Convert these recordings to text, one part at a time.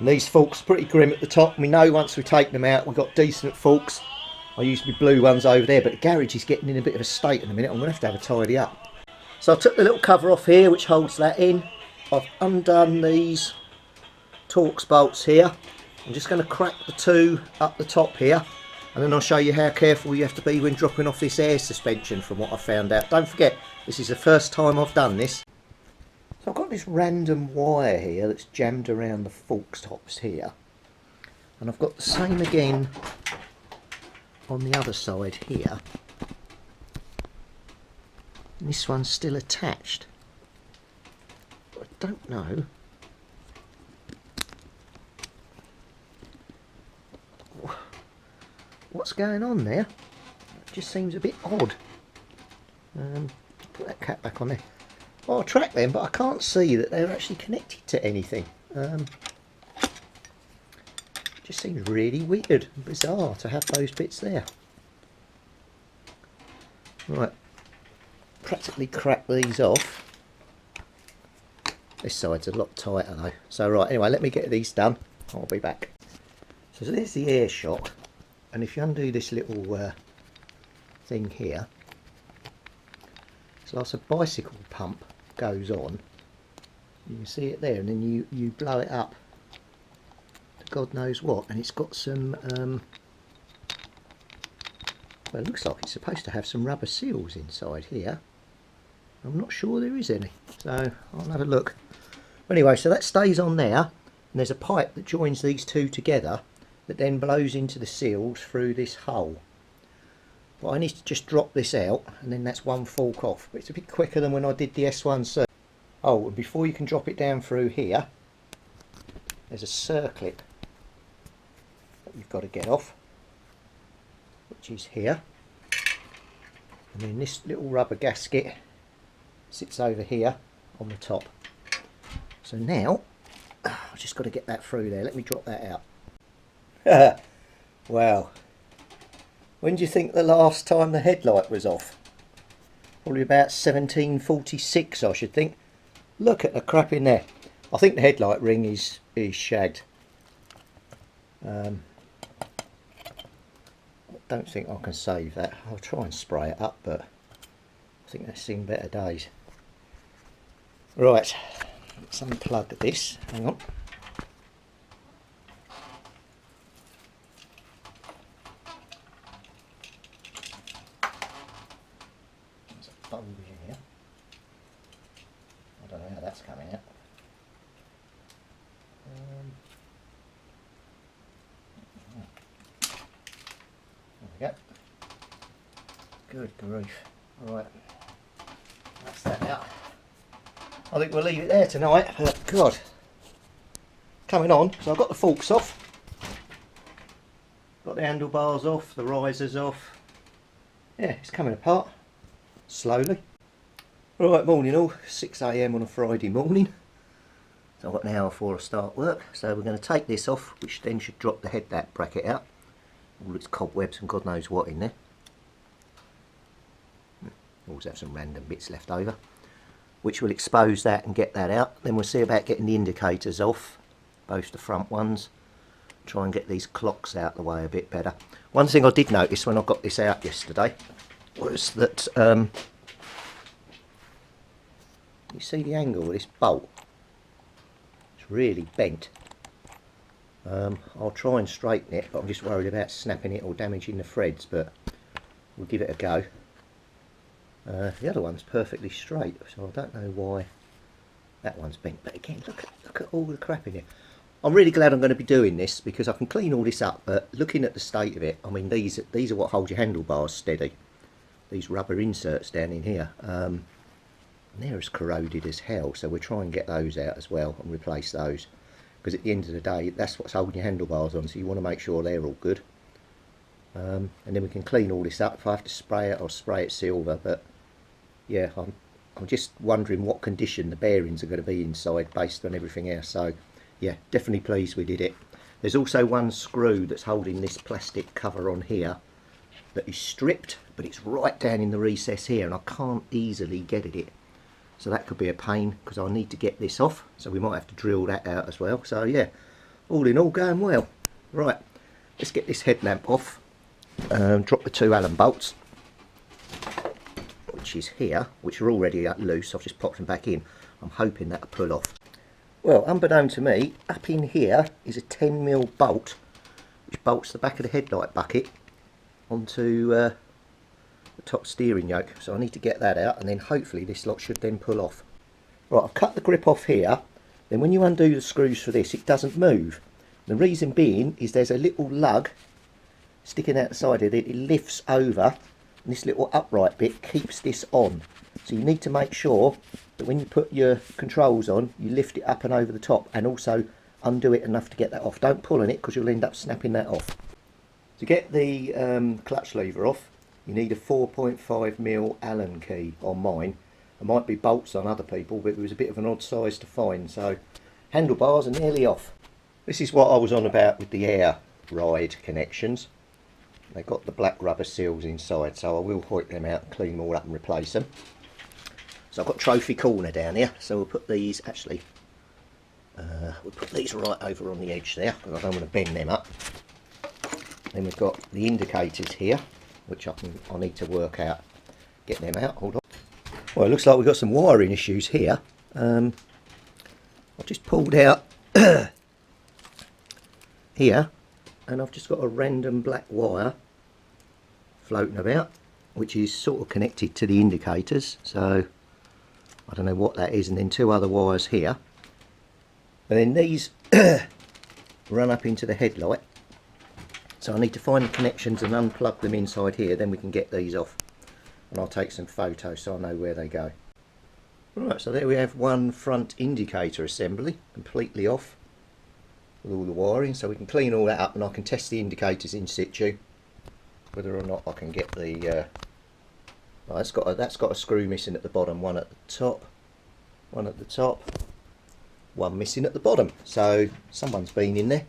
And these forks are pretty grim at the top. We know once we take them out we've got decent forks. I used my blue ones over there, but the garage is getting in a bit of a state in a minute. I'm going to have a tidy up. So I took the little cover off here which holds that in. I've undone these Torx bolts here. I'm just going to crack the two up the top here, and then I'll show you how careful you have to be when dropping off this air suspension from what I found out. Don't forget, this is the first time I've done this. So I've got this random wire here that's jammed around the forks tops here, and I've got the same again on the other side here, and this one's still attached. But I don't know what's going on there. It just seems a bit odd. Put that cap back on there. I'll track them, but I can't see that they're actually connected to anything. It just seems really weird and bizarre to have those bits there. Right, practically crack these off. This side's a lot tighter though. So right, anyway, let me get these done. I'll be back. So there's the air shock, and if you undo this little thing here, it's like a bicycle pump goes on. You can see it there, and then you blow it up to God knows what, and it's got some well, it looks like it's supposed to have some rubber seals inside here. I'm not sure there is any, so I'll have a look. Anyway, so that stays on there, and there's a pipe that joins these two together that then blows into the seals through this hole. But I need to just drop this out, and then that's one fork off. But it's a bit quicker than when I did the S1C. Oh, and before you can drop it down through here, there's a circlip that you've got to get off, which is here. And then this little rubber gasket sits over here on the top. So now I've just got to get that through there. Let me drop that out. Wow, when do you think the last time the headlight was off? Probably about 1746, I should think. Look at the crap in there. I think the headlight ring is shagged. I don't think I can save that. I'll try and spray it up, but I think that's seen better days. Right, let's unplug this. Hang on. There's a bulge in here. I don't know how that's coming out. There we go. Good grief. Alright, that's that out. I think we'll leave it there tonight. But God, coming on. So I've got the forks off, got the handlebars off, the risers off. Yeah, it's coming apart slowly. Right, morning all. 6 AM on a Friday morning. So I've got an hour before I start work. So we're going to take this off, which then should drop the headlamp bracket out. All its cobwebs and God knows what in there. Always have some random bits left over, which will expose that and get that out. Then we'll see about getting the indicators off, both the front ones. Try and get these clocks out the way a bit better. One thing I did notice when I got this out yesterday was that you see the angle of this bolt? It's really bent. I'll try and straighten it, but I'm just worried about snapping it or damaging the threads, but we'll give it a go. The other one's perfectly straight, so I don't know why that one's bent. But again, look at all the crap in here. I'm really glad I'm going to be doing this because I can clean all this up. But looking at the state of it, I mean, these are what hold your handlebars steady. These rubber inserts down in here, and they're as corroded as hell. So we'll try and get those out as well and replace those. Because at the end of the day, that's what's holding your handlebars on. So you want to make sure they're all good. And then we can clean all this up. If I have to spray it, I'll spray it silver. But yeah, I'm just wondering what condition the bearings are going to be inside based on everything else. So yeah, definitely pleased we did it. There's also one screw that's holding this plastic cover on here that is stripped, but it's right down in the recess here, and I can't easily get at it. So that could be a pain because I need to get this off. So we might have to drill that out as well. So yeah, all in all going well. Right, let's get this headlamp off. Drop the 2 Allen bolts, which is here, which are already loose. I've just popped them back in. I'm hoping that'll pull off. Well, unbeknown to me, up in here is a 10mm bolt, which bolts the back of the headlight bucket onto the top steering yoke. So I need to get that out, and then hopefully this lot should then pull off. Right, I've cut the grip off here. Then when you undo the screws for this, it doesn't move. The reason being is there's a little lug sticking out the side of it. It lifts over, and this little upright bit keeps this on. So you need to make sure that when you put your controls on, you lift it up and over the top, and also undo it enough to get that off. Don't pull on it because you'll end up snapping that off. To get the clutch lever off, you need a 4.5mm Allen key on mine. There might be bolts on other people, but it was a bit of an odd size to find. So handlebars are nearly off. This is what I was on about with the air ride connections. They've got the black rubber seals inside, so I will hoik them out and clean them all up and replace them. So I've got trophy corner down here, so we'll put these, actually, we'll put these right over on the edge there, because I don't want to bend them up. Then we've got the indicators here, which I need to work out, get them out. Hold on. Well, it looks like we've got some wiring issues here. I've just pulled out here, and I've just got a random black wire floating about, which is sort of connected to the indicators. So I don't know what that is, and then 2 other wires here, and then these run up into the headlight. So I need to find the connections and unplug them inside here, then we can get these off, and I'll take some photos so I know where they go. Right, so there we have one front indicator assembly completely off with all the wiring, so we can clean all that up and I can test the indicators in situ whether or not I can get the oh, that's got a screw missing at the bottom, one at the top, one at the top, one missing at the bottom, so someone's been in there.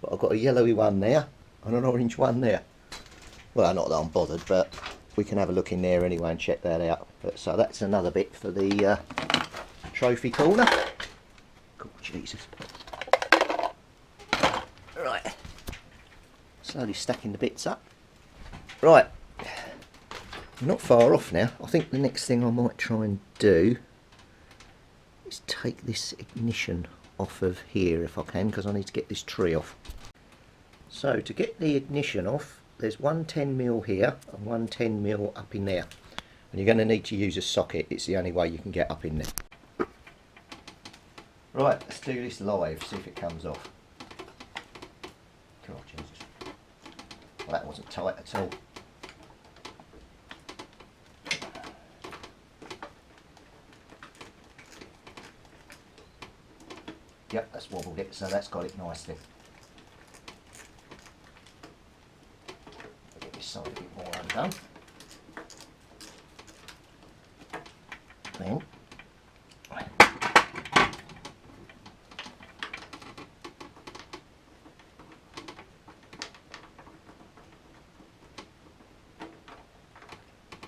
But I've got a yellowy one there and an orange one there. Well, not that I'm bothered, but we can have a look in there anyway and check that out. But so that's another bit for the trophy corner. Oh, Jesus. Right, slowly stacking the bits up. Right, I'm not far off now. I think the next thing I might try and do is take this ignition off of here if I can, because I need to get this tree off. So to get the ignition off, there's one 10mm here and one 10mm up in there, and you're going to need to use a socket. It's the only way you can get up in there. Right, let's do this live, see if it comes off. Oh, Jesus. Well, that wasn't tight at all. Yep, that's wobbled it, so that's got it nicely. I'll get this side a bit more undone. Then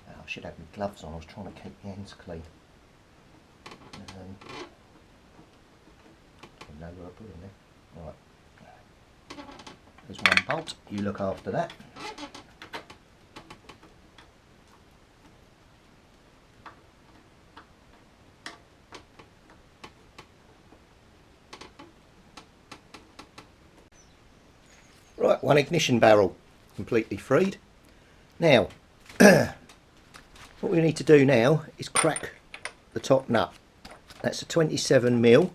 I should have my gloves on. I was trying to keep my hands clean. Know where I put them there. Right. There's one bolt. You look after that. Right, one ignition barrel completely freed. Now, what we need to do now is crack the top nut. That's a 27mm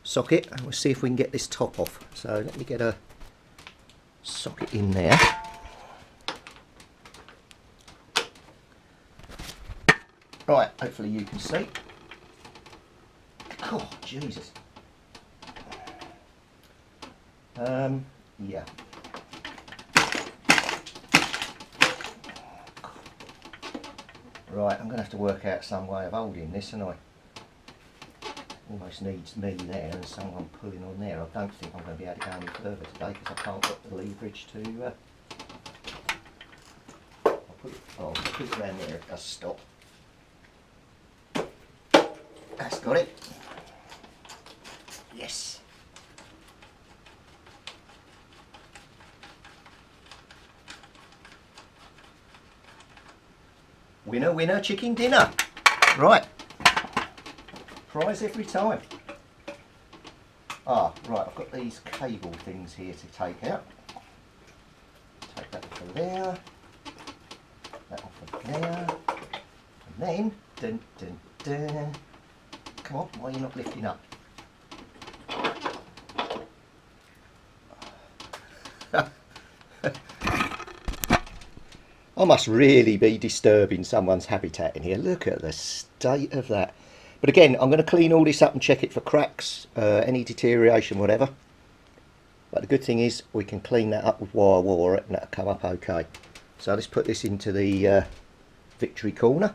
socket, and we'll see if we can get this top off. So let me get a socket in there. Right, hopefully you can see. Oh, Jesus. Yeah. Right, I'm going to have to work out some way of holding this, and I almost needs me there and someone pulling on there. I don't think I'm going to be able to go any further today because I can't get the leverage to I'll put it around there, it does stop. That's got it. Yes. Winner, winner, chicken dinner. Right. Prize every time. Ah, right, I've got these cable things here to take out. Take that off of there. That off of there. And then, dun, dun, dun. Come on, why are you not lifting up? I must really be disturbing someone's habitat in here. Look at the state of that. But again, I'm going to clean all this up and check it for cracks, any deterioration, whatever. But the good thing is we can clean that up with wire and that'll come up okay. So let's put this into the victory corner.